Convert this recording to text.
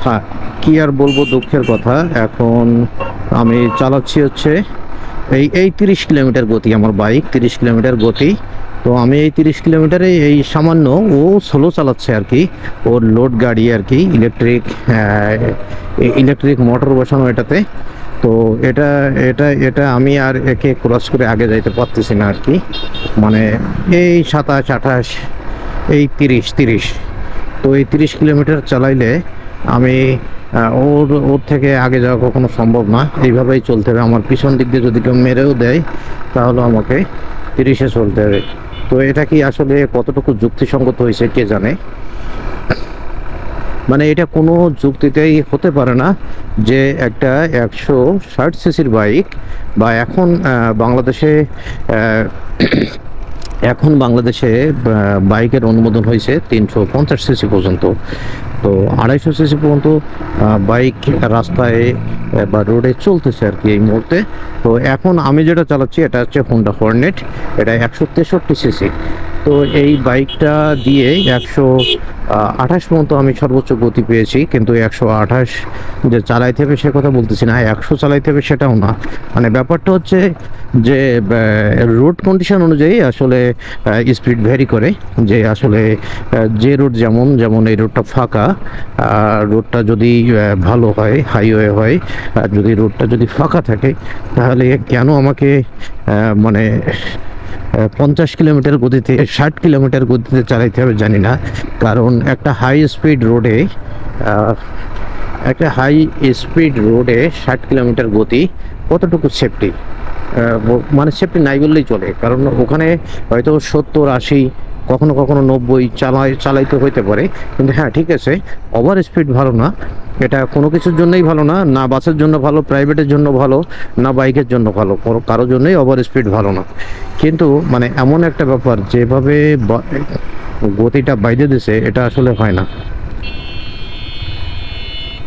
হ্যাঁ, কি আর বলবো, দুঃখের কথা। এখন আমি চালাচ্ছি হচ্ছে এই 30 কিলোমিটার গতি, আমার বাইক 30 কিলোমিটার গতি। তো আমি এই 30 কিলোমিটারে এই সামান্য, ও স্লো চালাচ্ছে আর কি, ওর লোড গাড়ি আর কি, ইলেকট্রিক মোটর বসানো এটাতে। তো এটা এটা এটা আমি আর একে ক্রস করে আগে যাইতে পারতেছি না আর কি। মানে এই 27, 28, এই 30, তো এই 30 কিলোমিটার চালাইলে আমি ওর ওর থেকে আগে যাওয়া কখনো সম্ভব না। এইভাবেই চলতে হবে। আমার পিছন দিক দিয়ে যদি কেউ মেরেও দেয় তাহলে আমাকে 30-এ চলতে হবে। তো এটা কি আসলে কতটুকু যুক্তিসঙ্গত হয়েছে কে জানে। মানে এটা কোনো যুক্তিতেই হতে পারে না যে একটা 160 সিসির বাইক, বা বাংলাদেশে আহ, এখন বাংলাদেশে বাইকের অনুমোদন হয়েছে 350 সিসি পর্যন্ত। তো 250 সিসি পর্যন্ত বাইক রাস্তায় বা রোডে চলতেছে আর কি এই মুহূর্তে। তো এখন আমি যেটা চালাচ্ছি এটা হচ্ছে হোন্ডা হর্নেট, এটা 163 সিসি। তো এই বাইকটা দিয়ে 128 পর্যন্ত আমি সর্বোচ্চ গতি পেয়েছি, কিন্তু 128 যে চালাইতে হবে সে কথা বলতেছি না, 100 চালাইতে হবে সেটাও না। মানে ব্যাপারটা হচ্ছে যে রোড কন্ডিশন অনুযায়ী আসলে স্পিড ভ্যারি করে। যে আসলে যে রোড যেমন যেমন এই রোডটা ফাঁকা, রোডটা যদি ভালো হয়, হাইওয়ে হয়, আর যদি রোডটা যদি ফাঁকা থাকে তাহলে কেন আমাকে মানে 50 কিলোমিটার গতিতে, 60 কিলোমিটার গতিতে চালাইতে হবে জানি না। কারণ একটা হাই স্পিড রোডে 60 কিলোমিটার গতি কতটুকু সেফটি, মানে সেফটি নাই বললেই চলে। কারণ ওখানে হয়তো 70, 80, কখনো কখনো 90 চালাইতে হইতে পারে। কিন্তু হ্যাঁ, ঠিক আছে, ওভার স্পিড ভালো না। এটা কোনো কিছুর জন্যই ভালো না, না বাসের জন্য ভালো, প্রাইভেটের জন্য ভালো, না বাইকের জন্য ভালো, কারোর জন্যই ওভার স্পিড ভালো না। কিন্তু মানে এমন একটা ব্যাপার, যেভাবে গতিটা বাইরে দিছে এটা আসলে হয় না।